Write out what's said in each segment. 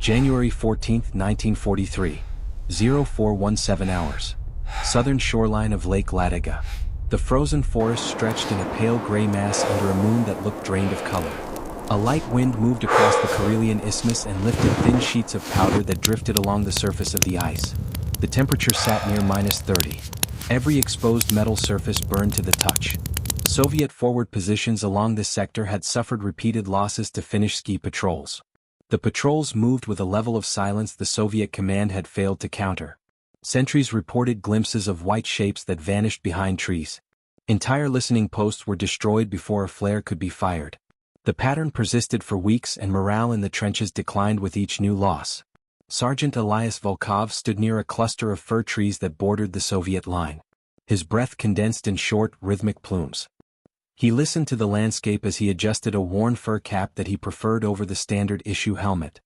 January 14, 1943. 0417 hours. Southern shoreline of Lake Ladoga. The frozen forest stretched in a pale gray mass under a moon that looked drained of color. A light wind moved across the Karelian Isthmus and lifted thin sheets of powder that drifted along the surface of the ice. The temperature sat near -30. Every exposed metal surface burned to the touch. Soviet forward positions along this sector had suffered repeated losses to Finnish ski patrols. The patrols moved with a level of silence the Soviet command had failed to counter. Sentries reported glimpses of white shapes that vanished behind trees. Entire listening posts were destroyed before a flare could be fired. The pattern persisted for weeks and morale in the trenches declined with each new loss. Sergeant Elias Volkov stood near a cluster of fir trees that bordered the Soviet line. His breath condensed in short, rhythmic plumes. He listened to the landscape as he adjusted a worn fur cap that he preferred over the standard-issue helmet.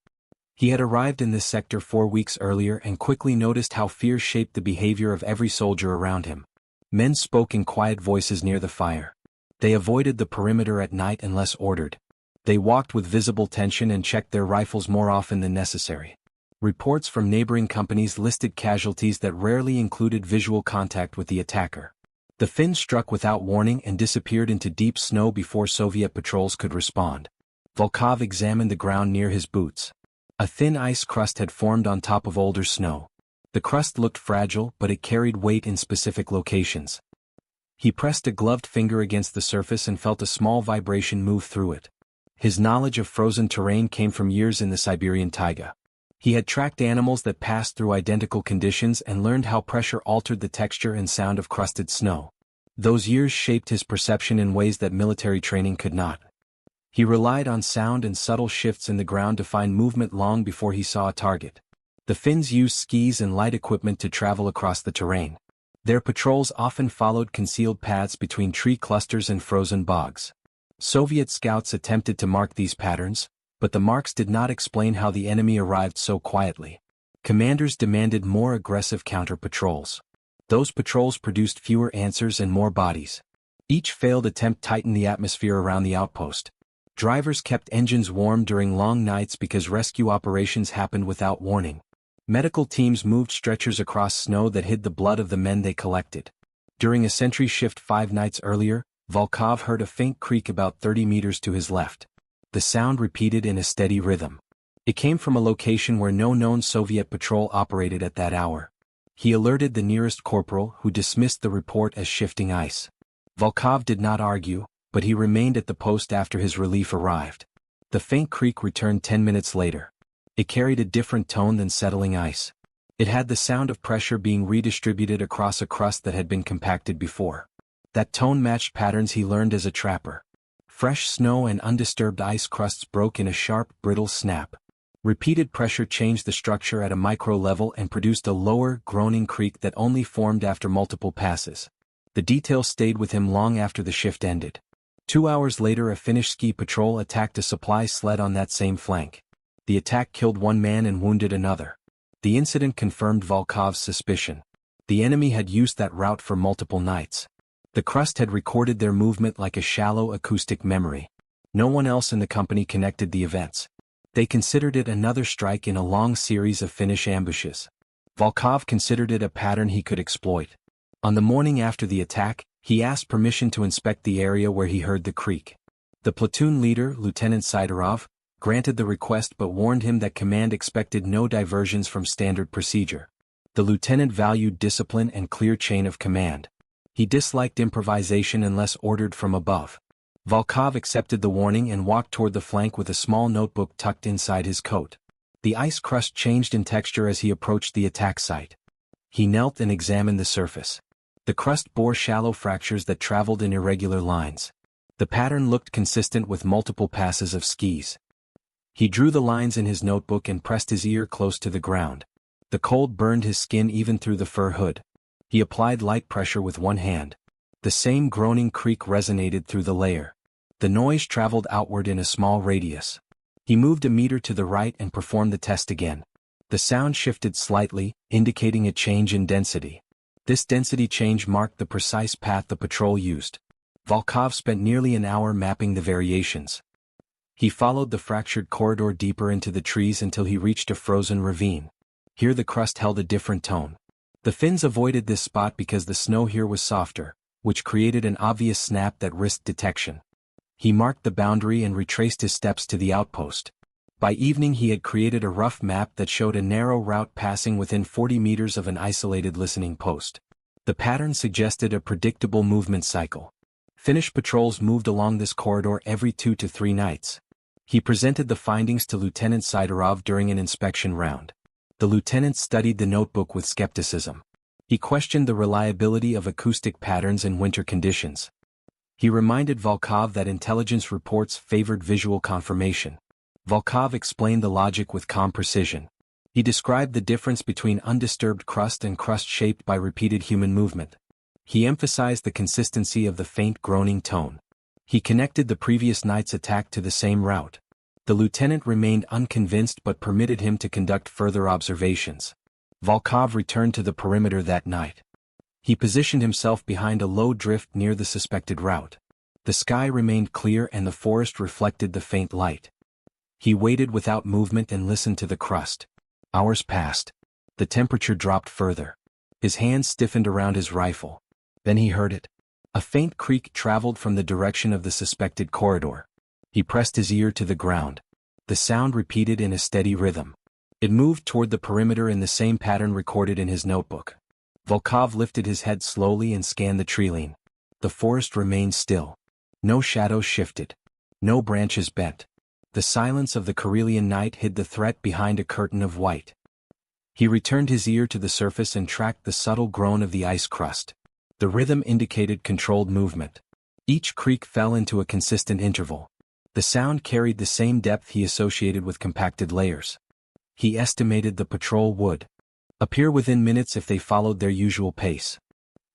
He had arrived in this sector 4 weeks earlier and quickly noticed how fear shaped the behavior of every soldier around him. Men spoke in quiet voices near the fire. They avoided the perimeter at night unless ordered. They walked with visible tension and checked their rifles more often than necessary. Reports from neighboring companies listed casualties that rarely included visual contact with the attacker. The Finns struck without warning and disappeared into deep snow before Soviet patrols could respond. Volkov examined the ground near his boots. A thin ice crust had formed on top of older snow. The crust looked fragile, but it carried weight in specific locations. He pressed a gloved finger against the surface and felt a small vibration move through it. His knowledge of frozen terrain came from years in the Siberian taiga. He had tracked animals that passed through identical conditions and learned how pressure altered the texture and sound of crusted snow. Those years shaped his perception in ways that military training could not. He relied on sound and subtle shifts in the ground to find movement long before he saw a target. The Finns used skis and light equipment to travel across the terrain. Their patrols often followed concealed paths between tree clusters and frozen bogs. Soviet scouts attempted to mark these patterns, but the marks did not explain how the enemy arrived so quietly. Commanders demanded more aggressive counter-patrols. Those patrols produced fewer answers and more bodies. Each failed attempt tightened the atmosphere around the outpost. Drivers kept engines warm during long nights because rescue operations happened without warning. Medical teams moved stretchers across snow that hid the blood of the men they collected. During a sentry shift 5 nights earlier, Volkov heard a faint creak about 30 meters to his left. The sound repeated in a steady rhythm. It came from a location where no known Soviet patrol operated at that hour. He alerted the nearest corporal, who dismissed the report as shifting ice. Volkov did not argue, but he remained at the post after his relief arrived. The faint creak returned 10 minutes later. It carried a different tone than settling ice. It had the sound of pressure being redistributed across a crust that had been compacted before. That tone matched patterns he learned as a trapper. Fresh snow and undisturbed ice crusts broke in a sharp, brittle snap. Repeated pressure changed the structure at a micro level and produced a lower, groaning creak that only formed after multiple passes. The detail stayed with him long after the shift ended. 2 hours later, a Finnish ski patrol attacked a supply sled on that same flank. The attack killed 1 man and wounded another. The incident confirmed Volkov's suspicion. The enemy had used that route for multiple nights. The crust had recorded their movement like a shallow acoustic memory. No one else in the company connected the events. They considered it another strike in a long series of Finnish ambushes. Volkov considered it a pattern he could exploit. On the morning after the attack, he asked permission to inspect the area where he heard the creak. The platoon leader, Lieutenant Sidorov, granted the request but warned him that command expected no diversions from standard procedure. The lieutenant valued discipline and clear chain of command. He disliked improvisation unless ordered from above. Volkov accepted the warning and walked toward the flank with a small notebook tucked inside his coat. The ice crust changed in texture as he approached the attack site. He knelt and examined the surface. The crust bore shallow fractures that traveled in irregular lines. The pattern looked consistent with multiple passes of skis. He drew the lines in his notebook and pressed his ear close to the ground. The cold burned his skin even through the fur hood. He applied light pressure with one hand. The same groaning creak resonated through the layer. The noise traveled outward in a small radius. He moved a meter to the right and performed the test again. The sound shifted slightly, indicating a change in density. This density change marked the precise path the patrol used. Volkov spent nearly an hour mapping the variations. He followed the fractured corridor deeper into the trees until he reached a frozen ravine. Here the crust held a different tone. The Finns avoided this spot because the snow here was softer, which created an obvious snap that risked detection. He marked the boundary and retraced his steps to the outpost. By evening he had created a rough map that showed a narrow route passing within 40 meters of an isolated listening post. The pattern suggested a predictable movement cycle. Finnish patrols moved along this corridor every 2 to 3 nights. He presented the findings to Lieutenant Sidorov during an inspection round. The lieutenant studied the notebook with skepticism. He questioned the reliability of acoustic patterns in winter conditions. He reminded Volkov that intelligence reports favored visual confirmation. Volkov explained the logic with calm precision. He described the difference between undisturbed crust and crust shaped by repeated human movement. He emphasized the consistency of the faint groaning tone. He connected the previous night's attack to the same route. The lieutenant remained unconvinced but permitted him to conduct further observations. Volkov returned to the perimeter that night. He positioned himself behind a low drift near the suspected route. The sky remained clear and the forest reflected the faint light. He waited without movement and listened to the crust. Hours passed. The temperature dropped further. His hands stiffened around his rifle. Then he heard it. A faint creak traveled from the direction of the suspected corridor. He pressed his ear to the ground. The sound repeated in a steady rhythm. It moved toward the perimeter in the same pattern recorded in his notebook. Volkov lifted his head slowly and scanned the treeline. The forest remained still. No shadows shifted. No branches bent. The silence of the Karelian night hid the threat behind a curtain of white. He returned his ear to the surface and tracked the subtle groan of the ice crust. The rhythm indicated controlled movement. Each creak fell into a consistent interval. The sound carried the same depth he associated with compacted layers. He estimated the patrol would appear within minutes if they followed their usual pace.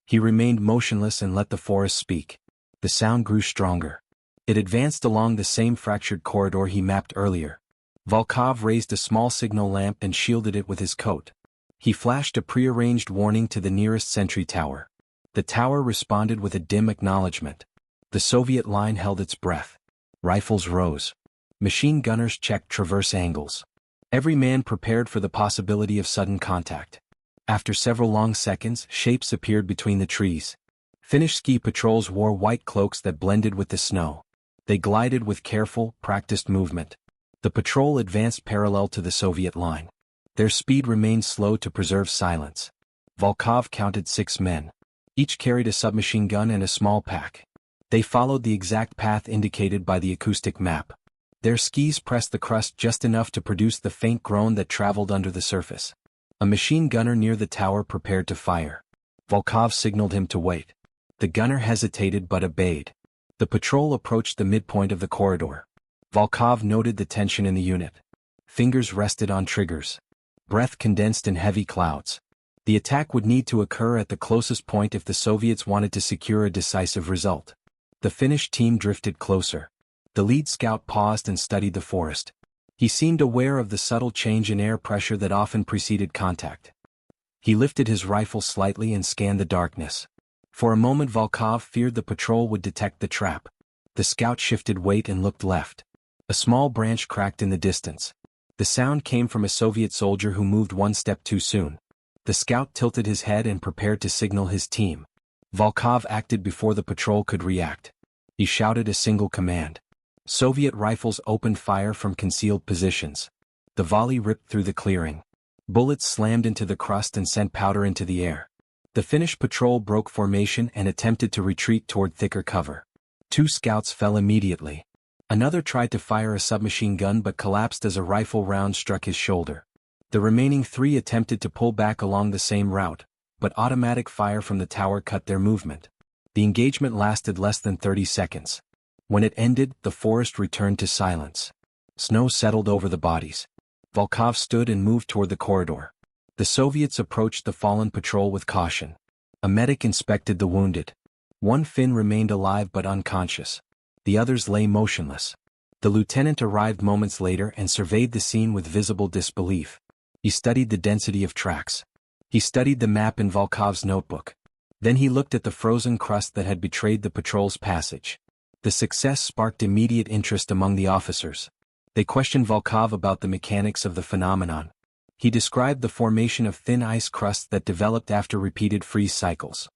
He remained motionless and let the forest speak. The sound grew stronger. It advanced along the same fractured corridor he mapped earlier. Volkov raised a small signal lamp and shielded it with his coat. He flashed a prearranged warning to the nearest sentry tower. The tower responded with a dim acknowledgement. The Soviet line held its breath. Rifles rose. Machine gunners checked traverse angles. Every man prepared for the possibility of sudden contact. After several long seconds, shapes appeared between the trees. Finnish ski patrols wore white cloaks that blended with the snow. They glided with careful, practiced movement. The patrol advanced parallel to the Soviet line. Their speed remained slow to preserve silence. Volkov counted 6 men. Each carried a submachine gun and a small pack. They followed the exact path indicated by the acoustic map. Their skis pressed the crust just enough to produce the faint groan that traveled under the surface. A machine gunner near the tower prepared to fire. Volkov signaled him to wait. The gunner hesitated but obeyed. The patrol approached the midpoint of the corridor. Volkov noted the tension in the unit. Fingers rested on triggers. Breath condensed in heavy clouds. The attack would need to occur at the closest point if the Soviets wanted to secure a decisive result. The Finnish team drifted closer. The lead scout paused and studied the forest. He seemed aware of the subtle change in air pressure that often preceded contact. He lifted his rifle slightly and scanned the darkness. For a moment Volkov feared the patrol would detect the trap. The scout shifted weight and looked left. A small branch cracked in the distance. The sound came from a Soviet soldier who moved one step too soon. The scout tilted his head and prepared to signal his team. Volkov acted before the patrol could react. He shouted a single command. Soviet rifles opened fire from concealed positions. The volley ripped through the clearing. Bullets slammed into the crust and sent powder into the air. The Finnish patrol broke formation and attempted to retreat toward thicker cover. 2 scouts fell immediately. Another tried to fire a submachine gun but collapsed as a rifle round struck his shoulder. The remaining 3 attempted to pull back along the same route, but automatic fire from the tower cut their movement. The engagement lasted less than 30 seconds. When it ended, the forest returned to silence. Snow settled over the bodies. Volkov stood and moved toward the corridor. The Soviets approached the fallen patrol with caution. A medic inspected the wounded. 1 Finn remained alive but unconscious. The others lay motionless. The lieutenant arrived moments later and surveyed the scene with visible disbelief. He studied the density of tracks. He studied the map in Volkov's notebook. Then he looked at the frozen crust that had betrayed the patrol's passage. The success sparked immediate interest among the officers. They questioned Volkov about the mechanics of the phenomenon. He described the formation of thin ice crusts that developed after repeated freeze cycles.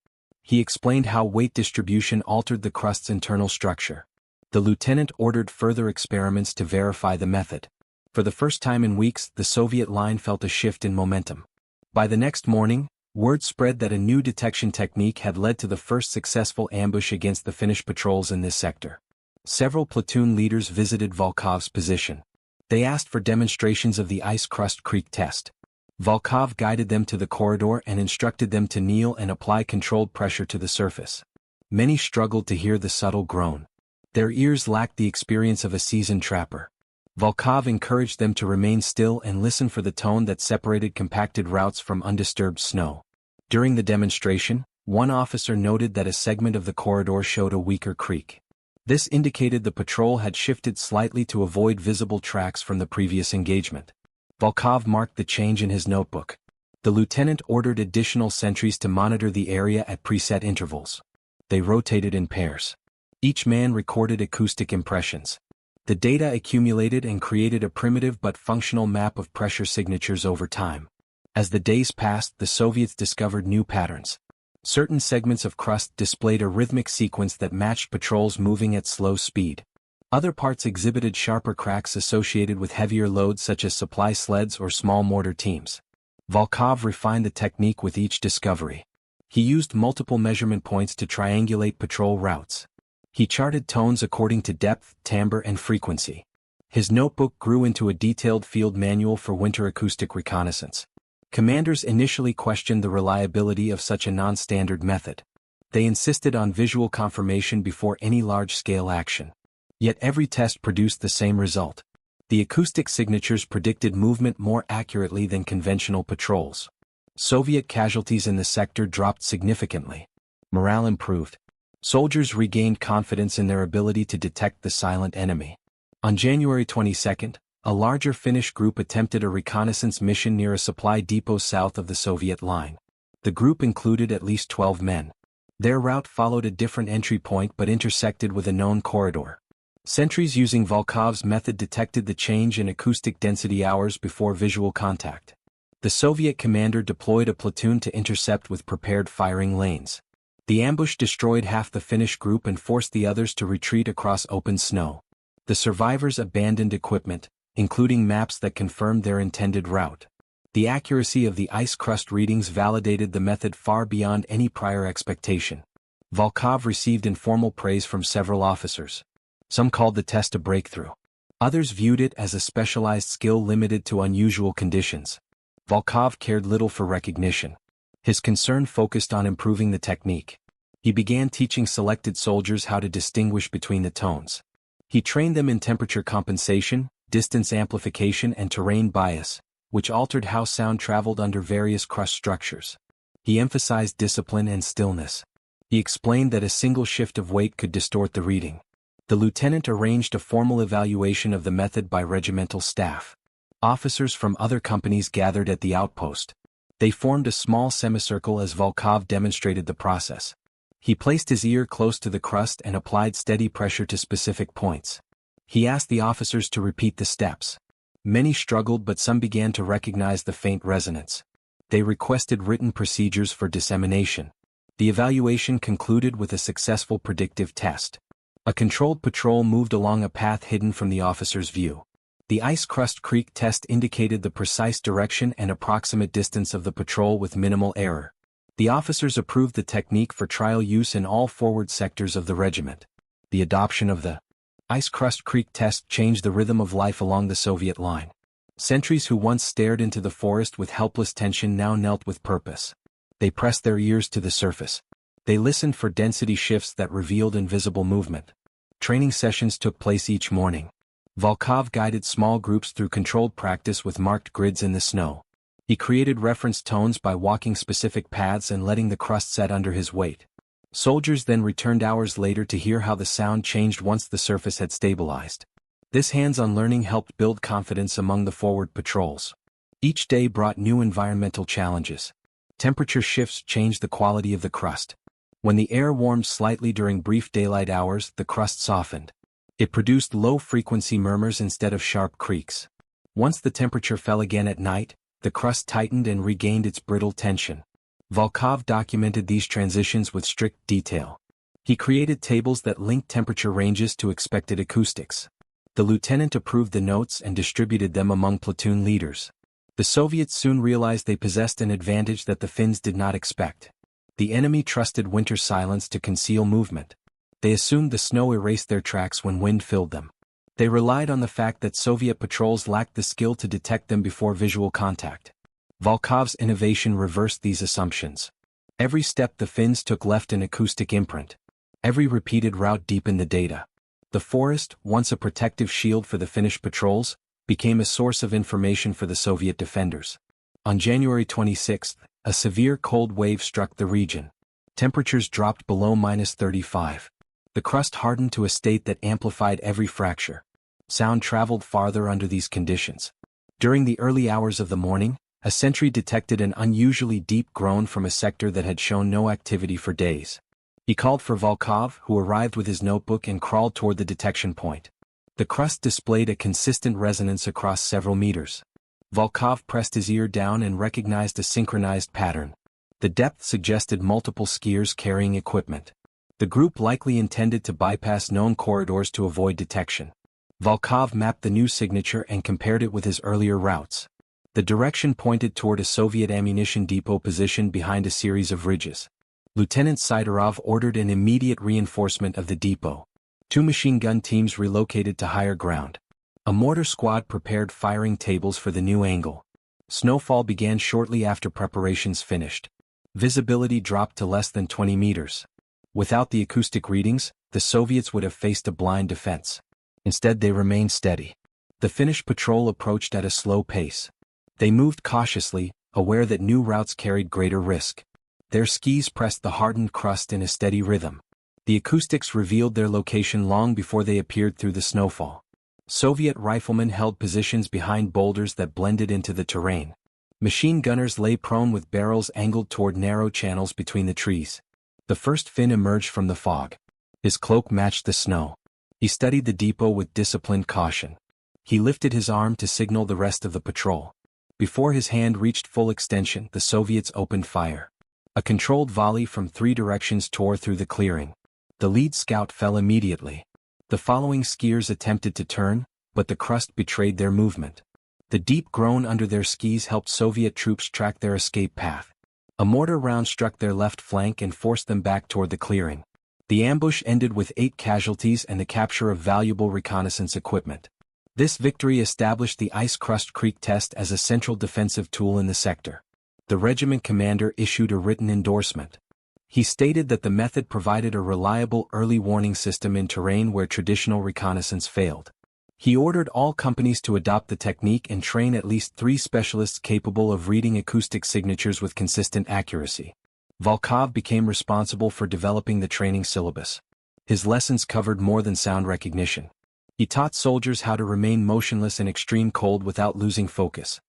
He explained how weight distribution altered the crust's internal structure. The lieutenant ordered further experiments to verify the method. For the first time in weeks, the Soviet line felt a shift in momentum. By the next morning, word spread that a new detection technique had led to the first successful ambush against the Finnish patrols in this sector. Several platoon leaders visited Volkov's position. They asked for demonstrations of the ice crust creak test. Volkov guided them to the corridor and instructed them to kneel and apply controlled pressure to the surface. Many struggled to hear the subtle groan. Their ears lacked the experience of a seasoned trapper. Volkov encouraged them to remain still and listen for the tone that separated compacted routes from undisturbed snow. During the demonstration, one officer noted that a segment of the corridor showed a weaker creak. This indicated the patrol had shifted slightly to avoid visible tracks from the previous engagement. Volkov marked the change in his notebook. The lieutenant ordered additional sentries to monitor the area at preset intervals. They rotated in pairs. Each man recorded acoustic impressions. The data accumulated and created a primitive but functional map of pressure signatures over time. As the days passed, the Soviets discovered new patterns. Certain segments of crust displayed a rhythmic sequence that matched patrols moving at slow speed. Other parts exhibited sharper cracks associated with heavier loads such as supply sleds or small mortar teams. Volkov refined the technique with each discovery. He used multiple measurement points to triangulate patrol routes. He charted tones according to depth, timbre, and frequency. His notebook grew into a detailed field manual for winter acoustic reconnaissance. Commanders initially questioned the reliability of such a non-standard method. They insisted on visual confirmation before any large-scale action. Yet every test produced the same result. The acoustic signatures predicted movement more accurately than conventional patrols. Soviet casualties in the sector dropped significantly. Morale improved. Soldiers regained confidence in their ability to detect the silent enemy. On January 22, a larger Finnish group attempted a reconnaissance mission near a supply depot south of the Soviet line. The group included at least 12 men. Their route followed a different entry point but intersected with a known corridor. Sentries using Volkov's method detected the change in acoustic density hours before visual contact. The Soviet commander deployed a platoon to intercept with prepared firing lanes. The ambush destroyed half the Finnish group and forced the others to retreat across open snow. The survivors abandoned equipment, including maps that confirmed their intended route. The accuracy of the ice crust readings validated the method far beyond any prior expectation. Volkov received informal praise from several officers. Some called the test a breakthrough. Others viewed it as a specialized skill limited to unusual conditions. Volkov cared little for recognition. His concern focused on improving the technique. He began teaching selected soldiers how to distinguish between the tones. He trained them in temperature compensation, distance amplification, and terrain bias, which altered how sound traveled under various crust structures. He emphasized discipline and stillness. He explained that a single shift of weight could distort the reading. The lieutenant arranged a formal evaluation of the method by regimental staff. Officers from other companies gathered at the outpost. They formed a small semicircle as Volkov demonstrated the process. He placed his ear close to the crust and applied steady pressure to specific points. He asked the officers to repeat the steps. Many struggled, but some began to recognize the faint resonance. They requested written procedures for dissemination. The evaluation concluded with a successful predictive test. A controlled patrol moved along a path hidden from the officer's view. The ice crust creak test indicated the precise direction and approximate distance of the patrol with minimal error. The officers approved the technique for trial use in all forward sectors of the regiment. The adoption of the ice crust creak test changed the rhythm of life along the Soviet line. Sentries who once stared into the forest with helpless tension now knelt with purpose. They pressed their ears to the surface. They listened for density shifts that revealed invisible movement. Training sessions took place each morning. Volkov guided small groups through controlled practice with marked grids in the snow. He created reference tones by walking specific paths and letting the crust set under his weight. Soldiers then returned hours later to hear how the sound changed once the surface had stabilized. This hands-on learning helped build confidence among the forward patrols. Each day brought new environmental challenges. Temperature shifts changed the quality of the crust. When the air warmed slightly during brief daylight hours, the crust softened. It produced low-frequency murmurs instead of sharp creaks. Once the temperature fell again at night, the crust tightened and regained its brittle tension. Volkov documented these transitions with strict detail. He created tables that linked temperature ranges to expected acoustics. The lieutenant approved the notes and distributed them among platoon leaders. The Soviets soon realized they possessed an advantage that the Finns did not expect. The enemy trusted winter silence to conceal movement. They assumed the snow erased their tracks when wind filled them. They relied on the fact that Soviet patrols lacked the skill to detect them before visual contact. Volkov's innovation reversed these assumptions. Every step the Finns took left an acoustic imprint. Every repeated route deepened the data. The forest, once a protective shield for the Finnish patrols, became a source of information for the Soviet defenders. On January 26, a severe cold wave struck the region. Temperatures dropped below -35. The crust hardened to a state that amplified every fracture. Sound traveled farther under these conditions. During the early hours of the morning, a sentry detected an unusually deep groan from a sector that had shown no activity for days. He called for Volkov, who arrived with his notebook and crawled toward the detection point. The crust displayed a consistent resonance across several meters. Volkov pressed his ear down and recognized a synchronized pattern. The depth suggested multiple skiers carrying equipment. The group likely intended to bypass known corridors to avoid detection. Volkov mapped the new signature and compared it with his earlier routes. The direction pointed toward a Soviet ammunition depot positioned behind a series of ridges. Lieutenant Sidorov ordered an immediate reinforcement of the depot. 2 machine gun teams relocated to higher ground. A mortar squad prepared firing tables for the new angle. Snowfall began shortly after preparations finished. Visibility dropped to less than 20 meters. Without the acoustic readings, the Soviets would have faced a blind defense. Instead they remained steady. The Finnish patrol approached at a slow pace. They moved cautiously, aware that new routes carried greater risk. Their skis pressed the hardened crust in a steady rhythm. The acoustics revealed their location long before they appeared through the snowfall. Soviet riflemen held positions behind boulders that blended into the terrain. Machine gunners lay prone with barrels angled toward narrow channels between the trees. The first Finn emerged from the fog. His cloak matched the snow. He studied the depot with disciplined caution. He lifted his arm to signal the rest of the patrol. Before his hand reached full extension, the Soviets opened fire. A controlled volley from 3 directions tore through the clearing. The lead scout fell immediately. The following skiers attempted to turn, but the crust betrayed their movement. The deep groan under their skis helped Soviet troops track their escape path. A mortar round struck their left flank and forced them back toward the clearing. The ambush ended with 8 casualties and the capture of valuable reconnaissance equipment. This victory established the ice crust creak test as a central defensive tool in the sector. The regiment commander issued a written endorsement. He stated that the method provided a reliable early warning system in terrain where traditional reconnaissance failed. He ordered all companies to adopt the technique and train at least 3 specialists capable of reading acoustic signatures with consistent accuracy. Volkov became responsible for developing the training syllabus. His lessons covered more than sound recognition. He taught soldiers how to remain motionless in extreme cold without losing focus.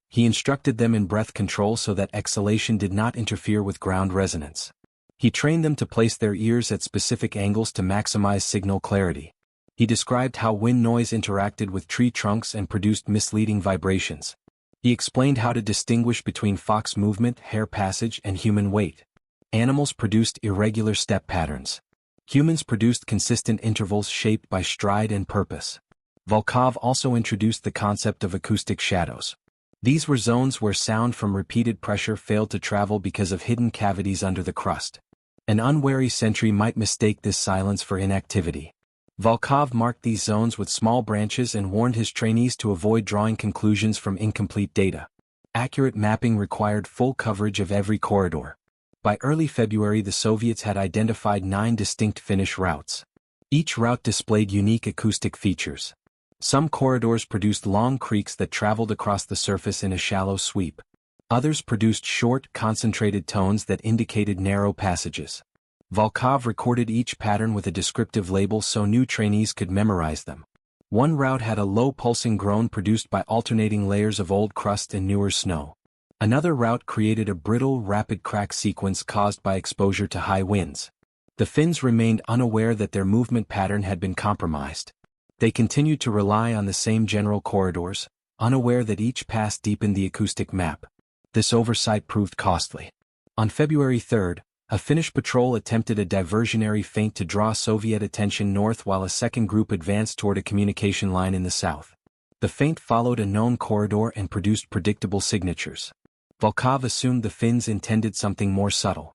He instructed them in breath control so that exhalation did not interfere with ground resonance. He trained them to place their ears at specific angles to maximize signal clarity. He described how wind noise interacted with tree trunks and produced misleading vibrations. He explained how to distinguish between fox movement, hair passage, and human weight. Animals produced irregular step patterns. Humans produced consistent intervals shaped by stride and purpose. Volkov also introduced the concept of acoustic shadows. These were zones where sound from repeated pressure failed to travel because of hidden cavities under the crust. An unwary sentry might mistake this silence for inactivity. Volkov marked these zones with small branches and warned his trainees to avoid drawing conclusions from incomplete data. Accurate mapping required full coverage of every corridor. By early February, the Soviets had identified 9 distinct Finnish routes. Each route displayed unique acoustic features. Some corridors produced long creaks that traveled across the surface in a shallow sweep. Others produced short, concentrated tones that indicated narrow passages. Volkov recorded each pattern with a descriptive label so new trainees could memorize them. One route had a low pulsing groan produced by alternating layers of old crust and newer snow. Another route created a brittle, rapid crack sequence caused by exposure to high winds. The Finns remained unaware that their movement pattern had been compromised. They continued to rely on the same general corridors, unaware that each pass deepened the acoustic map. This oversight proved costly. On February 3, a Finnish patrol attempted a diversionary feint to draw Soviet attention north while a second group advanced toward a communication line in the south. The feint followed a known corridor and produced predictable signatures. Volkov assumed the Finns intended something more subtle.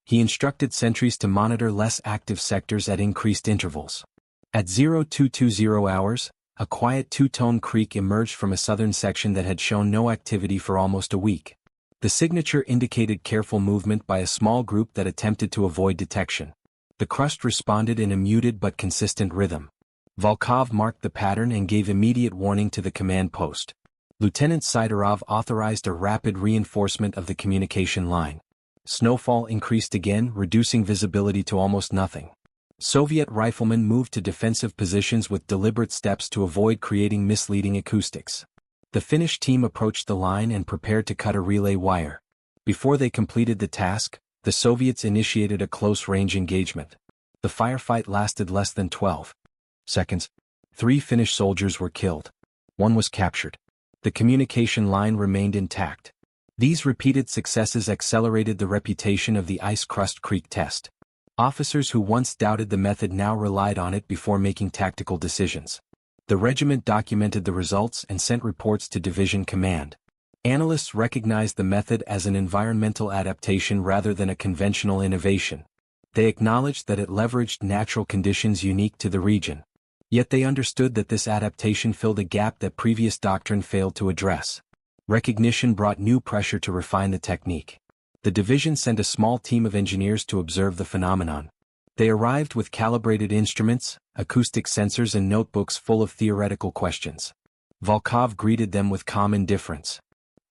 He instructed sentries to monitor less active sectors at increased intervals. At 0220 hours, a quiet two-tone creak emerged from a southern section that had shown no activity for almost a week. The signature indicated careful movement by a small group that attempted to avoid detection. The Crust responded in a muted but consistent rhythm. Volkov marked the pattern and gave immediate warning to the command post. Lieutenant Sidorov authorized a rapid reinforcement of the communication line. Snowfall increased again, reducing visibility to almost nothing. Soviet riflemen moved to defensive positions with deliberate steps to avoid creating misleading acoustics. The Finnish team approached the line and prepared to cut a relay wire. Before they completed the task, the Soviets initiated a close-range engagement. The firefight lasted less than 12 seconds. 3 Finnish soldiers were killed. 1 was captured. The communication line remained intact. These repeated successes accelerated the reputation of the ice crust creak test. Officers who once doubted the method now relied on it before making tactical decisions. The regiment documented the results and sent reports to division command. Analysts recognized the method as an environmental adaptation rather than a conventional innovation. They acknowledged that it leveraged natural conditions unique to the region. Yet they understood that this adaptation filled a gap that previous doctrine failed to address. Recognition brought new pressure to refine the technique. The division sent a small team of engineers to observe the phenomenon. They arrived with calibrated instruments, acoustic sensors and notebooks full of theoretical questions. Volkov greeted them with calm indifference.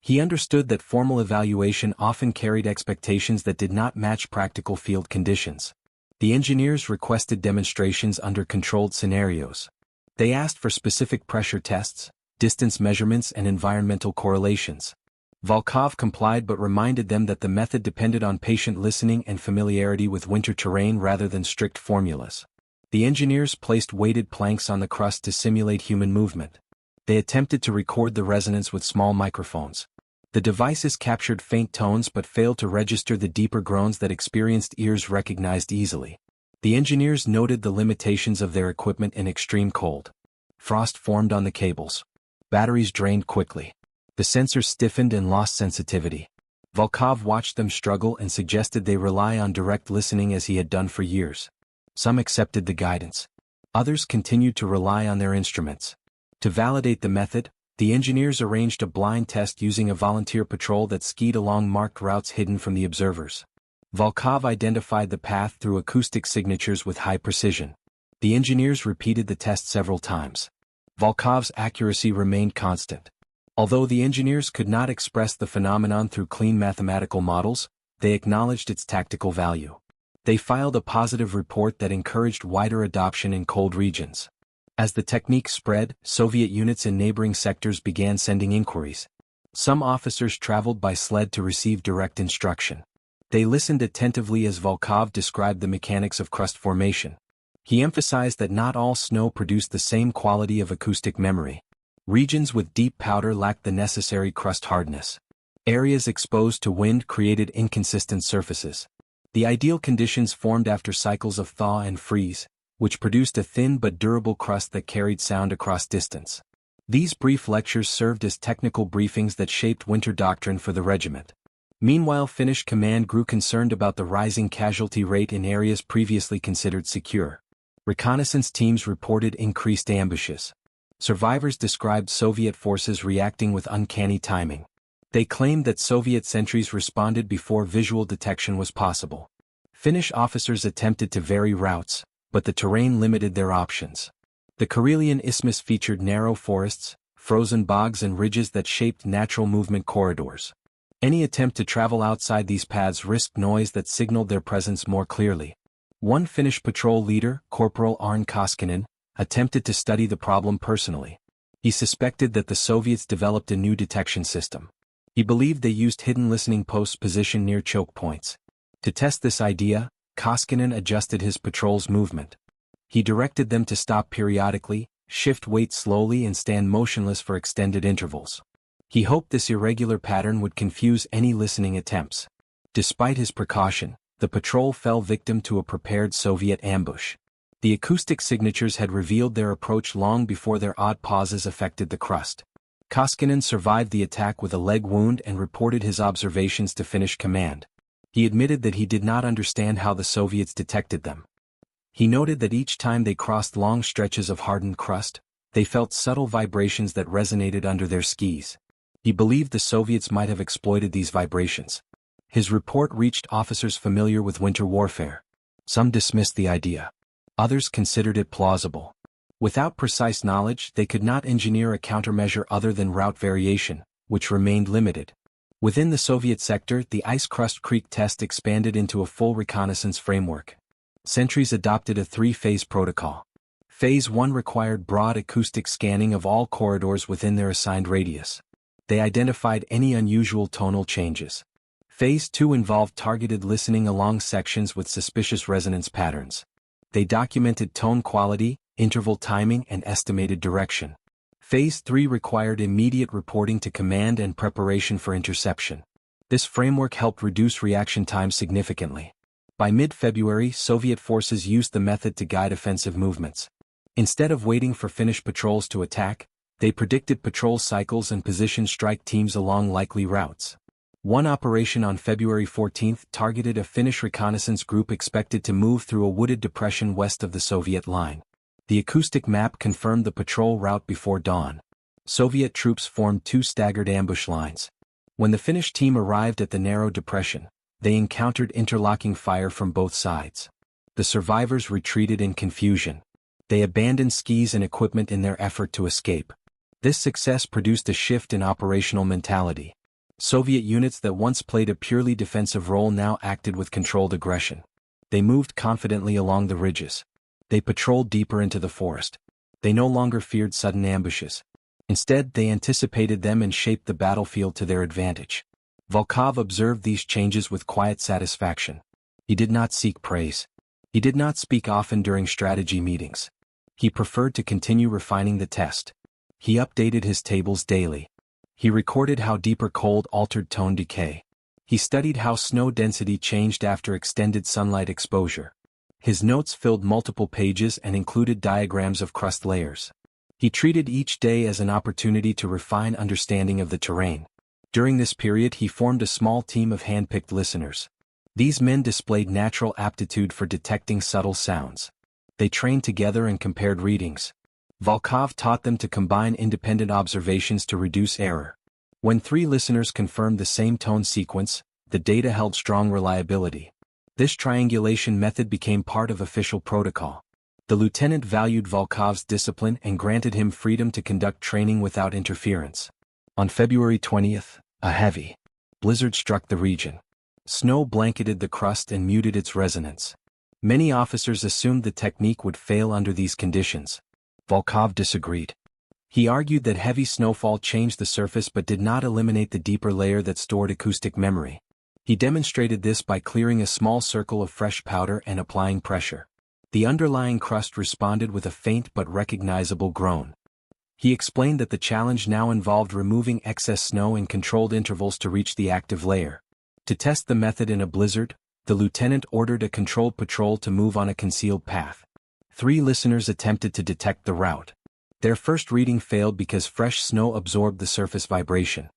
He understood that formal evaluation often carried expectations that did not match practical field conditions. The engineers requested demonstrations under controlled scenarios. They asked for specific pressure tests, distance measurements and environmental correlations. Volkov complied but reminded them that the method depended on patient listening and familiarity with winter terrain rather than strict formulas. The engineers placed weighted planks on the crust to simulate human movement. They attempted to record the resonance with small microphones. The devices captured faint tones but failed to register the deeper groans that experienced ears recognized easily. The engineers noted the limitations of their equipment in extreme cold. Frost formed on the cables. Batteries drained quickly. The sensors stiffened and lost sensitivity. Volkov watched them struggle and suggested they rely on direct listening as he had done for years. Some accepted the guidance. Others continued to rely on their instruments. To validate the method, the engineers arranged a blind test using a volunteer patrol that skied along marked routes hidden from the observers. Volkov identified the path through acoustic signatures with high precision. The engineers repeated the test several times. Volkov's accuracy remained constant. Although the engineers could not express the phenomenon through clean mathematical models, they acknowledged its tactical value. They filed a positive report that encouraged wider adoption in cold regions. As the technique spread, Soviet units in neighboring sectors began sending inquiries. Some officers traveled by sled to receive direct instruction. They listened attentively as Volkov described the mechanics of crust formation. He emphasized that not all snow produced the same quality of acoustic memory. Regions with deep powder lacked the necessary crust hardness. Areas exposed to wind created inconsistent surfaces. The ideal conditions formed after cycles of thaw and freeze, which produced a thin but durable crust that carried sound across distance. These brief lectures served as technical briefings that shaped winter doctrine for the regiment. Meanwhile, Finnish command grew concerned about the rising casualty rate in areas previously considered secure. Reconnaissance teams reported increased ambushes. Survivors described Soviet forces reacting with uncanny timing. They claimed that Soviet sentries responded before visual detection was possible. Finnish officers attempted to vary routes, but the terrain limited their options. The Karelian Isthmus featured narrow forests, frozen bogs and ridges that shaped natural movement corridors. Any attempt to travel outside these paths risked noise that signaled their presence more clearly. One Finnish patrol leader, Corporal Arne Koskinen, attempted to study the problem personally. He suspected that the Soviets developed a new detection system. He believed they used hidden listening posts positioned near choke points. To test this idea, Koskinen adjusted his patrol's movement. He directed them to stop periodically, shift weight slowly and stand motionless for extended intervals. He hoped this irregular pattern would confuse any listening attempts. Despite his precaution, the patrol fell victim to a prepared Soviet ambush. The acoustic signatures had revealed their approach long before their odd pauses affected the crust. Koskinen survived the attack with a leg wound and reported his observations to Finnish command. He admitted that he did not understand how the Soviets detected them. He noted that each time they crossed long stretches of hardened crust, they felt subtle vibrations that resonated under their skis. He believed the Soviets might have exploited these vibrations. His report reached officers familiar with winter warfare. Some dismissed the idea. Others considered it plausible. Without precise knowledge, they could not engineer a countermeasure other than route variation, which remained limited. Within the Soviet sector, the ice crust creak test expanded into a full reconnaissance framework. Sentries adopted a three-phase protocol. Phase 1 required broad acoustic scanning of all corridors within their assigned radius. They identified any unusual tonal changes. Phase 2 involved targeted listening along sections with suspicious resonance patterns. They documented tone quality, interval timing and estimated direction. Phase 3 required immediate reporting to command and preparation for interception. This framework helped reduce reaction time significantly. By mid-February, Soviet forces used the method to guide offensive movements. Instead of waiting for Finnish patrols to attack, they predicted patrol cycles and positioned strike teams along likely routes. One operation on February 14 targeted a Finnish reconnaissance group expected to move through a wooded depression west of the Soviet line. The acoustic map confirmed the patrol route before dawn. Soviet troops formed two staggered ambush lines. When the Finnish team arrived at the narrow depression, they encountered interlocking fire from both sides. The survivors retreated in confusion. They abandoned skis and equipment in their effort to escape. This success produced a shift in operational mentality. Soviet units that once played a purely defensive role now acted with controlled aggression. They moved confidently along the ridges. They patrolled deeper into the forest. They no longer feared sudden ambushes. Instead, they anticipated them and shaped the battlefield to their advantage. Volkov observed these changes with quiet satisfaction. He did not seek praise. He did not speak often during strategy meetings. He preferred to continue refining the test. He updated his tables daily. He recorded how deeper cold altered tone decay. He studied how snow density changed after extended sunlight exposure. His notes filled multiple pages and included diagrams of crust layers. He treated each day as an opportunity to refine understanding of the terrain. During this period he formed a small team of hand-picked listeners. These men displayed natural aptitude for detecting subtle sounds. They trained together and compared readings. Volkov taught them to combine independent observations to reduce error. When three listeners confirmed the same tone sequence, the data held strong reliability. This triangulation method became part of official protocol. The lieutenant valued Volkov's discipline and granted him freedom to conduct training without interference. On February 20th, a heavy blizzard struck the region. Snow blanketed the crust and muted its resonance. Many officers assumed the technique would fail under these conditions. Volkov disagreed. He argued that heavy snowfall changed the surface but did not eliminate the deeper layer that stored acoustic memory. He demonstrated this by clearing a small circle of fresh powder and applying pressure. The underlying crust responded with a faint but recognizable groan. He explained that the challenge now involved removing excess snow in controlled intervals to reach the active layer. To test the method in a blizzard, the lieutenant ordered a controlled patrol to move on a concealed path. 3 listeners attempted to detect the route. Their first reading failed because fresh snow absorbed the surface vibration.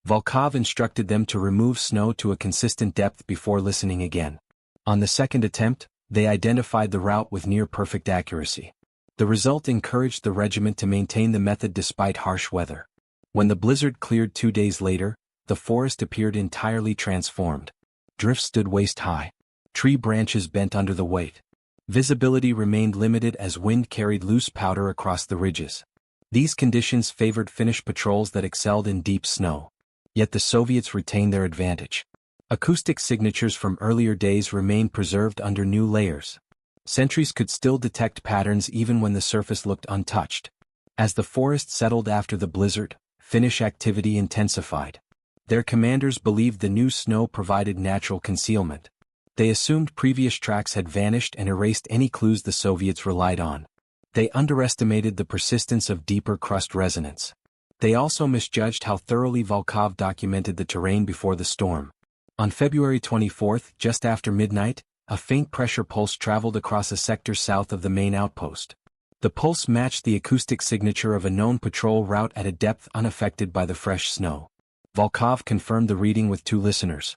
Volkov instructed them to remove snow to a consistent depth before listening again. On the second attempt, they identified the route with near-perfect accuracy. The result encouraged the regiment to maintain the method despite harsh weather. When the blizzard cleared 2 days later, the forest appeared entirely transformed. Drifts stood waist-high. Tree branches bent under the weight. Visibility remained limited as wind carried loose powder across the ridges. These conditions favored Finnish patrols that excelled in deep snow. Yet the Soviets retained their advantage. Acoustic signatures from earlier days remained preserved under new layers. Sentries could still detect patterns even when the surface looked untouched. As the forest settled after the blizzard, Finnish activity intensified. Their commanders believed the new snow provided natural concealment. They assumed previous tracks had vanished and erased any clues the Soviets relied on. They underestimated the persistence of deeper crust resonance. They also misjudged how thoroughly Volkov documented the terrain before the storm. On February 24, just after midnight, a faint pressure pulse traveled across a sector south of the main outpost. The pulse matched the acoustic signature of a known patrol route at a depth unaffected by the fresh snow. Volkov confirmed the reading with 2 listeners.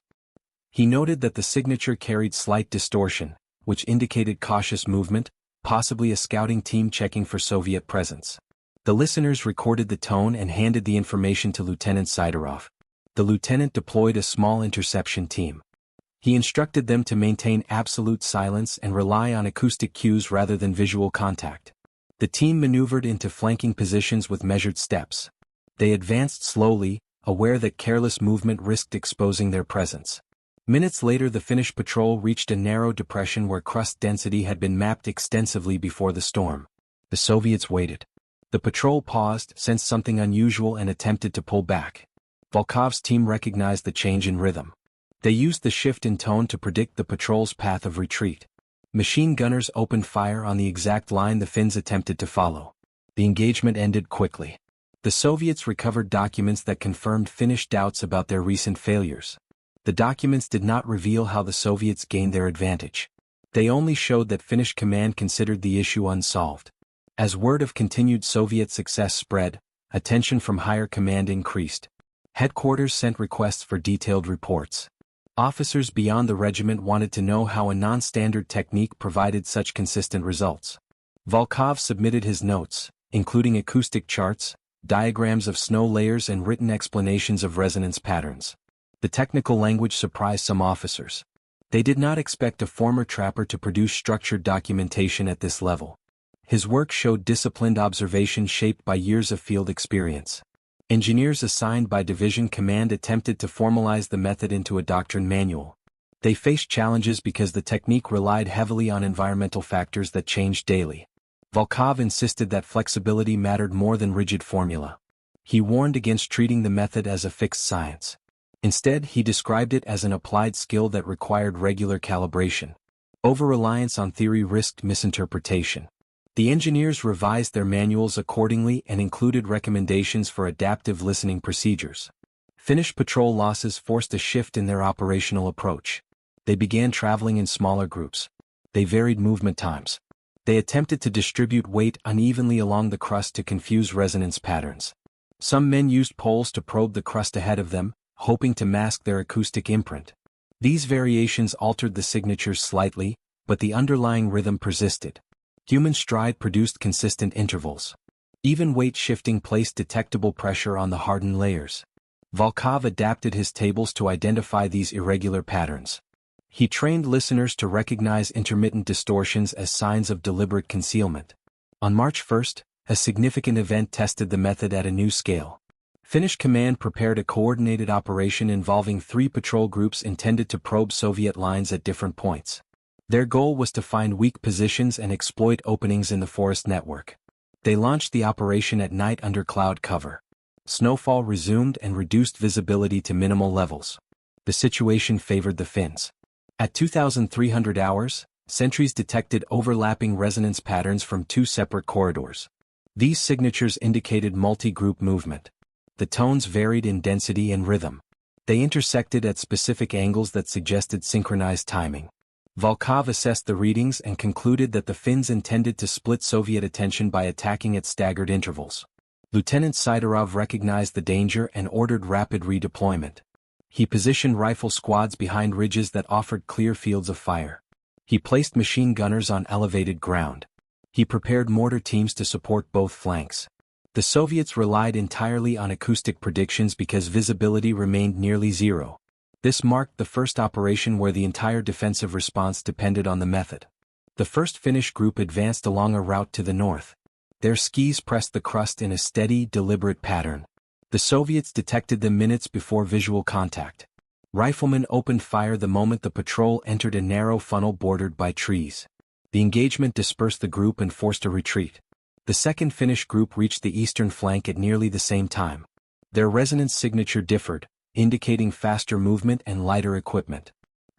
He noted that the signature carried slight distortion, which indicated cautious movement, possibly a scouting team checking for Soviet presence. The listeners recorded the tone and handed the information to Lieutenant Sidorov. The lieutenant deployed a small interception team. He instructed them to maintain absolute silence and rely on acoustic cues rather than visual contact. The team maneuvered into flanking positions with measured steps. They advanced slowly, aware that careless movement risked exposing their presence. Minutes later, the Finnish patrol reached a narrow depression where crust density had been mapped extensively before the storm. The Soviets waited. The patrol paused, sensed something unusual and attempted to pull back. Volkov's team recognized the change in rhythm. They used the shift in tone to predict the patrol's path of retreat. Machine gunners opened fire on the exact line the Finns attempted to follow. The engagement ended quickly. The Soviets recovered documents that confirmed Finnish doubts about their recent failures. The documents did not reveal how the Soviets gained their advantage. They only showed that Finnish command considered the issue unsolved. As word of continued Soviet success spread, attention from higher command increased. Headquarters sent requests for detailed reports. Officers beyond the regiment wanted to know how a non-standard technique provided such consistent results. Volkov submitted his notes, including acoustic charts, diagrams of snow layers and written explanations of resonance patterns. The technical language surprised some officers. They did not expect a former trapper to produce structured documentation at this level. His work showed disciplined observation shaped by years of field experience. Engineers assigned by division command attempted to formalize the method into a doctrine manual. They faced challenges because the technique relied heavily on environmental factors that changed daily. Volkov insisted that flexibility mattered more than rigid formula. He warned against treating the method as a fixed science. Instead, he described it as an applied skill that required regular calibration. Over-reliance on theory risked misinterpretation. The engineers revised their manuals accordingly and included recommendations for adaptive listening procedures. Finnish patrol losses forced a shift in their operational approach. They began traveling in smaller groups. They varied movement times. They attempted to distribute weight unevenly along the crust to confuse resonance patterns. Some men used poles to probe the crust ahead of them, hoping to mask their acoustic imprint. These variations altered the signatures slightly, but the underlying rhythm persisted. Human stride produced consistent intervals. Even weight shifting placed detectable pressure on the hardened layers. Volkov adapted his tables to identify these irregular patterns. He trained listeners to recognize intermittent distortions as signs of deliberate concealment. On March 1, a significant event tested the method at a new scale. Finnish command prepared a coordinated operation involving 3 patrol groups intended to probe Soviet lines at different points. Their goal was to find weak positions and exploit openings in the forest network. They launched the operation at night under cloud cover. Snowfall resumed and reduced visibility to minimal levels. The situation favored the Finns. At 2,300 hours, sentries detected overlapping resonance patterns from 2 separate corridors. These signatures indicated multi-group movement. The tones varied in density and rhythm. They intersected at specific angles that suggested synchronized timing. Volkov assessed the readings and concluded that the Finns intended to split Soviet attention by attacking at staggered intervals. Lieutenant Sidorov recognized the danger and ordered rapid redeployment. He positioned rifle squads behind ridges that offered clear fields of fire. He placed machine gunners on elevated ground. He prepared mortar teams to support both flanks. The Soviets relied entirely on acoustic predictions because visibility remained nearly zero. This marked the first operation where the entire defensive response depended on the method. The first Finnish group advanced along a route to the north. Their skis pressed the crust in a steady, deliberate pattern. The Soviets detected them minutes before visual contact. Riflemen opened fire the moment the patrol entered a narrow funnel bordered by trees. The engagement dispersed the group and forced a retreat. The second Finnish group reached the eastern flank at nearly the same time. Their resonance signature differed, indicating faster movement and lighter equipment.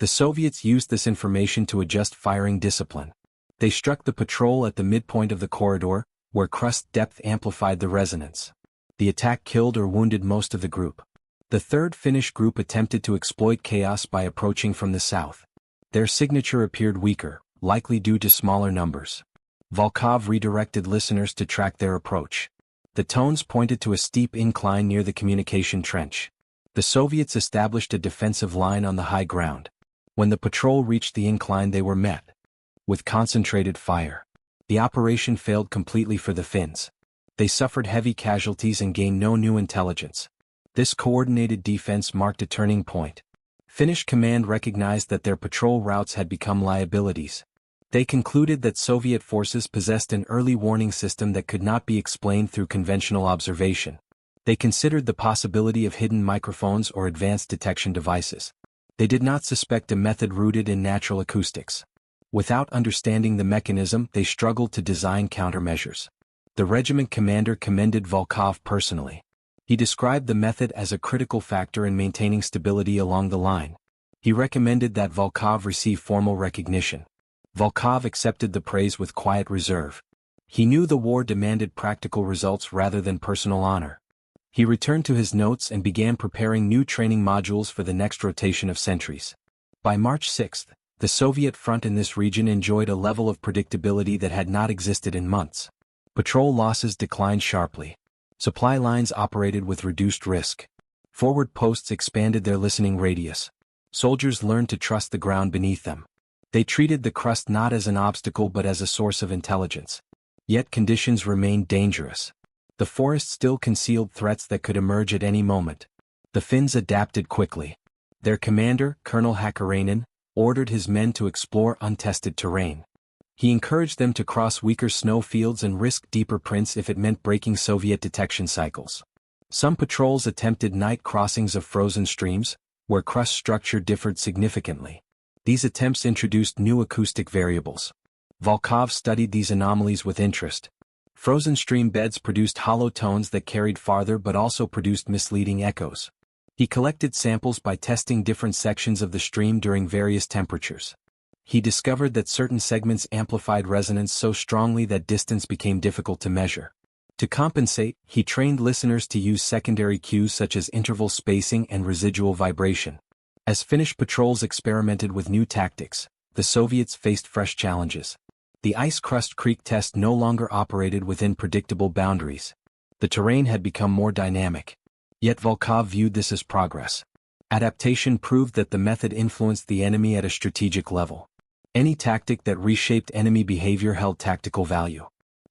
The Soviets used this information to adjust firing discipline. They struck the patrol at the midpoint of the corridor, where Crust depth amplified the resonance. The attack killed or wounded most of the group. The third Finnish group attempted to exploit chaos by approaching from the south. Their signature appeared weaker, likely due to smaller numbers. Volkov redirected listeners to track their approach. The tones pointed to a steep incline near the communication trench. The Soviets established a defensive line on the high ground. When the patrol reached the incline, they were met with concentrated fire. The operation failed completely for the Finns. They suffered heavy casualties and gained no new intelligence. This coordinated defense marked a turning point. Finnish command recognized that their patrol routes had become liabilities. They concluded that Soviet forces possessed an early warning system that could not be explained through conventional observation. They considered the possibility of hidden microphones or advanced detection devices. They did not suspect a method rooted in natural acoustics. Without understanding the mechanism, they struggled to design countermeasures. The regiment commander commended Volkov personally. He described the method as a critical factor in maintaining stability along the line. He recommended that Volkov receive formal recognition. Volkov accepted the praise with quiet reserve. He knew the war demanded practical results rather than personal honor. He returned to his notes and began preparing new training modules for the next rotation of sentries. By March 6, the Soviet front in this region enjoyed a level of predictability that had not existed in months. Patrol losses declined sharply. Supply lines operated with reduced risk. Forward posts expanded their listening radius. Soldiers learned to trust the ground beneath them. They treated the crust not as an obstacle but as a source of intelligence. Yet conditions remained dangerous. The forest still concealed threats that could emerge at any moment. The Finns adapted quickly. Their commander, Colonel Hakkarainen, ordered his men to explore untested terrain. He encouraged them to cross weaker snow fields and risk deeper prints if it meant breaking Soviet detection cycles. Some patrols attempted night crossings of frozen streams, where crust structure differed significantly. These attempts introduced new acoustic variables. Volkov studied these anomalies with interest. Frozen stream beds produced hollow tones that carried farther but also produced misleading echoes. He collected samples by testing different sections of the stream during various temperatures. He discovered that certain segments amplified resonance so strongly that distance became difficult to measure. To compensate, he trained listeners to use secondary cues such as interval spacing and residual vibration. As Finnish patrols experimented with new tactics, the Soviets faced fresh challenges. The ice crust creak test no longer operated within predictable boundaries. The terrain had become more dynamic. Yet Volkov viewed this as progress. Adaptation proved that the method influenced the enemy at a strategic level. Any tactic that reshaped enemy behavior held tactical value.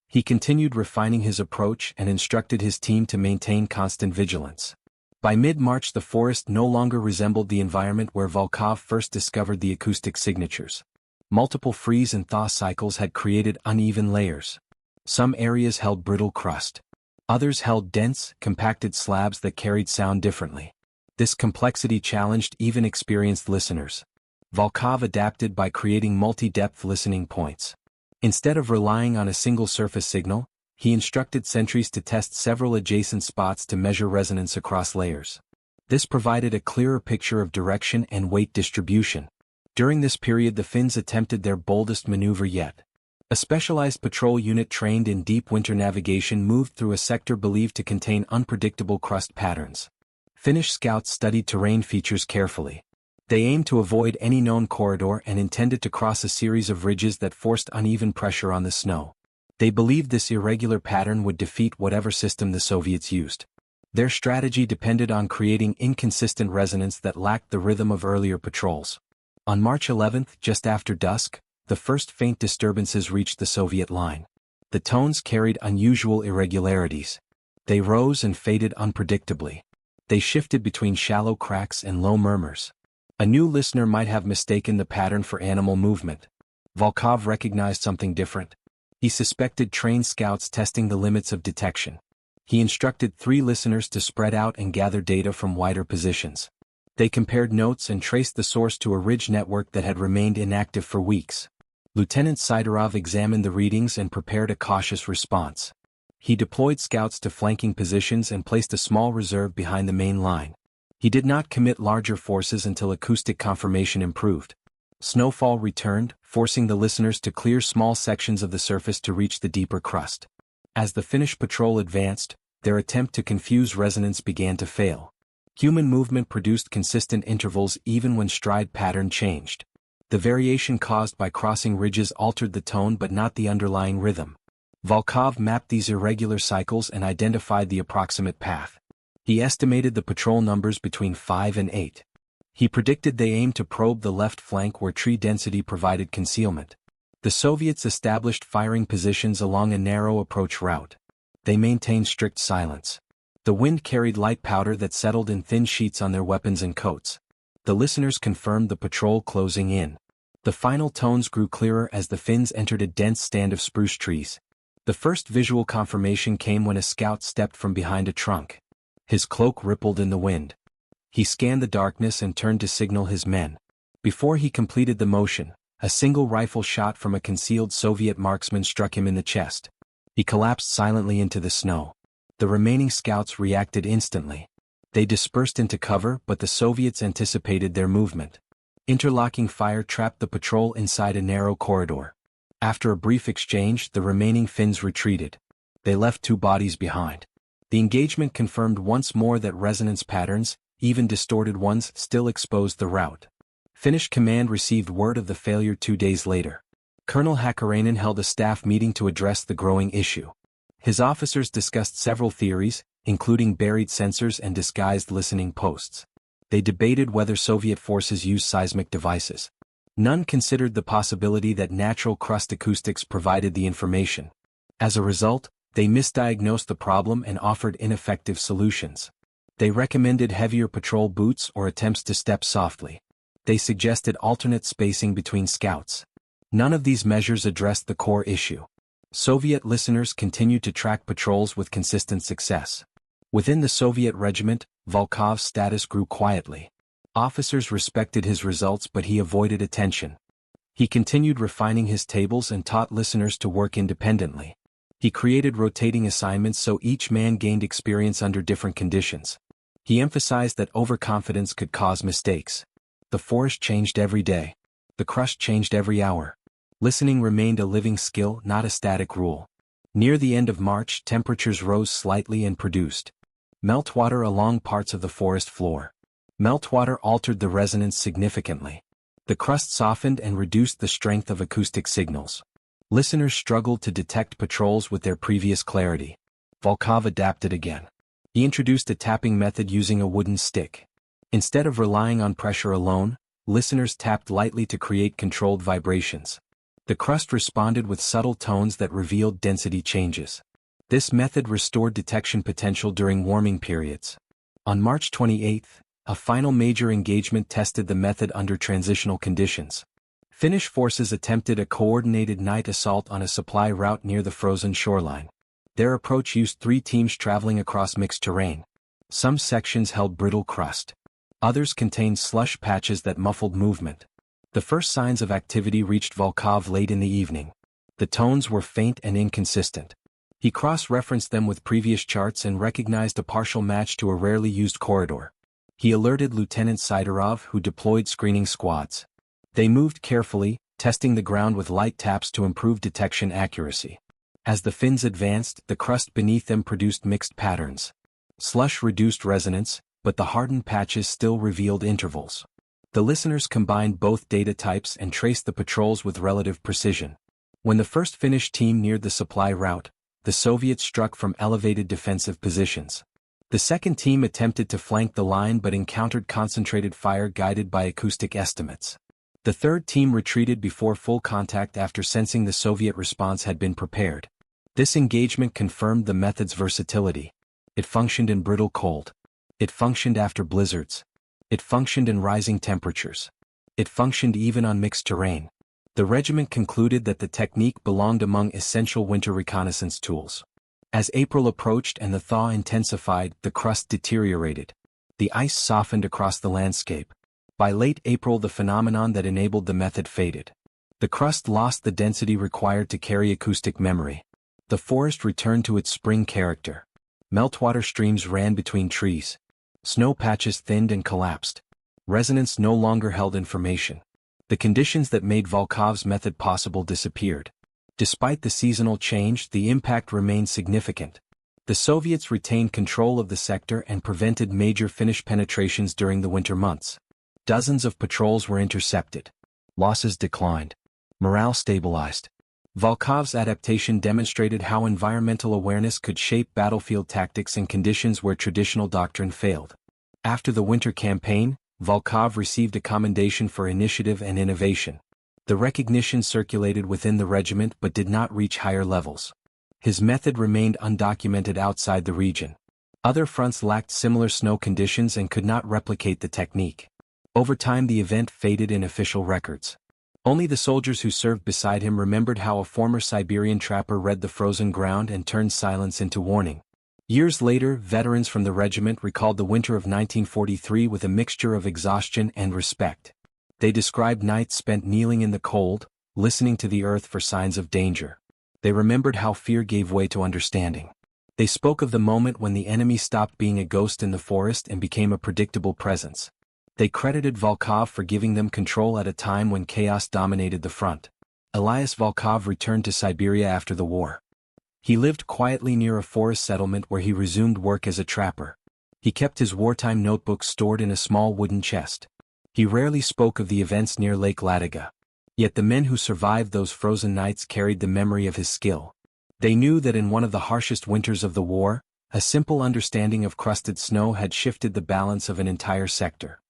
He continued refining his approach and instructed his team to maintain constant vigilance. By mid-March, the forest no longer resembled the environment where Volkov first discovered the acoustic signatures. Multiple freeze and thaw cycles had created uneven layers. Some areas held brittle crust. Others held dense, compacted slabs that carried sound differently. This complexity challenged even experienced listeners. Volkov adapted by creating multi-depth listening points. Instead of relying on a single surface signal, he instructed sentries to test several adjacent spots to measure resonance across layers. This provided a clearer picture of direction and weight distribution. During this period, the Finns attempted their boldest maneuver yet. A specialized patrol unit trained in deep winter navigation moved through a sector believed to contain unpredictable crust patterns. Finnish scouts studied terrain features carefully. They aimed to avoid any known corridor and intended to cross a series of ridges that forced uneven pressure on the snow. They believed this irregular pattern would defeat whatever system the Soviets used. Their strategy depended on creating inconsistent resonance that lacked the rhythm of earlier patrols. On March 11, just after dusk, the first faint disturbances reached the Soviet line. The tones carried unusual irregularities. They rose and faded unpredictably. They shifted between shallow cracks and low murmurs. A new listener might have mistaken the pattern for animal movement. Volkov recognized something different. He suspected trained scouts testing the limits of detection. He instructed 3 listeners to spread out and gather data from wider positions. They compared notes and traced the source to a ridge network that had remained inactive for weeks. Lieutenant Sidorov examined the readings and prepared a cautious response. He deployed scouts to flanking positions and placed a small reserve behind the main line. He did not commit larger forces until acoustic conformation improved. Snowfall returned, forcing the listeners to clear small sections of the surface to reach the deeper crust. As the Finnish patrol advanced, their attempt to confuse resonance began to fail. Human movement produced consistent intervals even when stride pattern changed. The variation caused by crossing ridges altered the tone but not the underlying rhythm. Volkov mapped these irregular cycles and identified the approximate path. He estimated the patrol numbers between 5 and 8. He predicted they aimed to probe the left flank where tree density provided concealment. The Soviets established firing positions along a narrow approach route. They maintained strict silence. The wind carried light powder that settled in thin sheets on their weapons and coats. The listeners confirmed the patrol closing in. The final tones grew clearer as the Finns entered a dense stand of spruce trees. The first visual confirmation came when a scout stepped from behind a trunk. His cloak rippled in the wind. He scanned the darkness and turned to signal his men. Before he completed the motion, a single rifle shot from a concealed Soviet marksman struck him in the chest. He collapsed silently into the snow. The remaining scouts reacted instantly. They dispersed into cover, but the Soviets anticipated their movement. Interlocking fire trapped the patrol inside a narrow corridor. After a brief exchange, the remaining Finns retreated. They left 2 bodies behind. The engagement confirmed once more that resonance patterns, even distorted ones, still exposed the route. Finnish command received word of the failure 2 days later. Colonel Hakkarainen held a staff meeting to address the growing issue. His officers discussed several theories, including buried sensors and disguised listening posts. They debated whether Soviet forces used seismic devices. None considered the possibility that natural crust acoustics provided the information. As a result, they misdiagnosed the problem and offered ineffective solutions. They recommended heavier patrol boots or attempts to step softly. They suggested alternate spacing between scouts. None of these measures addressed the core issue. Soviet listeners continued to track patrols with consistent success. Within the Soviet regiment, Volkov's status grew quietly. Officers respected his results, but he avoided attention. He continued refining his tables and taught listeners to work independently. He created rotating assignments so each man gained experience under different conditions. He emphasized that overconfidence could cause mistakes. The forest changed every day. The crust changed every hour. Listening remained a living skill, not a static rule. Near the end of March, temperatures rose slightly and produced meltwater along parts of the forest floor. Meltwater altered the resonance significantly. The crust softened and reduced the strength of acoustic signals. Listeners struggled to detect patrols with their previous clarity. Volkov adapted again. He introduced a tapping method using a wooden stick. Instead of relying on pressure alone, listeners tapped lightly to create controlled vibrations. The crust responded with subtle tones that revealed density changes. This method restored detection potential during warming periods. On March 28, a final major engagement tested the method under transitional conditions. Finnish forces attempted a coordinated night assault on a supply route near the frozen shoreline. Their approach used 3 teams traveling across mixed terrain. Some sections held brittle crust. Others contained slush patches that muffled movement. The first signs of activity reached Volkov late in the evening. The tones were faint and inconsistent. He cross-referenced them with previous charts and recognized a partial match to a rarely used corridor. He alerted Lieutenant Sidorov, who deployed screening squads. They moved carefully, testing the ground with light taps to improve detection accuracy. As the Finns advanced, the crust beneath them produced mixed patterns. Slush reduced resonance, but the hardened patches still revealed intervals. The listeners combined both data types and traced the patrols with relative precision. When the first Finnish team neared the supply route, the Soviets struck from elevated defensive positions. The second team attempted to flank the line but encountered concentrated fire guided by acoustic estimates. The third team retreated before full contact after sensing the Soviet response had been prepared. This engagement confirmed the method's versatility. It functioned in brittle cold. It functioned after blizzards. It functioned in rising temperatures. It functioned even on mixed terrain. The regiment concluded that the technique belonged among essential winter reconnaissance tools. As April approached and the thaw intensified, the crust deteriorated. The ice softened across the landscape. By late April, the phenomenon that enabled the method faded. The crust lost the density required to carry acoustic memory. The forest returned to its spring character. Meltwater streams ran between trees. Snow patches thinned and collapsed. Resonance no longer held information. The conditions that made Volkov's method possible disappeared. Despite the seasonal change, the impact remained significant. The Soviets retained control of the sector and prevented major Finnish penetrations during the winter months. Dozens of patrols were intercepted. Losses declined. Morale stabilized. Volkov's adaptation demonstrated how environmental awareness could shape battlefield tactics in conditions where traditional doctrine failed. After the winter campaign, Volkov received a commendation for initiative and innovation. The recognition circulated within the regiment but did not reach higher levels. His method remained undocumented outside the region. Other fronts lacked similar snow conditions and could not replicate the technique. Over time the event faded in official records. Only the soldiers who served beside him remembered how a former Siberian trapper read the frozen ground and turned silence into warning. Years later, veterans from the regiment recalled the winter of 1943 with a mixture of exhaustion and respect. They described nights spent kneeling in the cold, listening to the earth for signs of danger. They remembered how fear gave way to understanding. They spoke of the moment when the enemy stopped being a ghost in the forest and became a predictable presence. They credited Volkov for giving them control at a time when chaos dominated the front. Elias Volkov returned to Siberia after the war. He lived quietly near a forest settlement where he resumed work as a trapper. He kept his wartime notebooks stored in a small wooden chest. He rarely spoke of the events near Lake Ladoga. Yet the men who survived those frozen nights carried the memory of his skill. They knew that in one of the harshest winters of the war, a simple understanding of crusted snow had shifted the balance of an entire sector.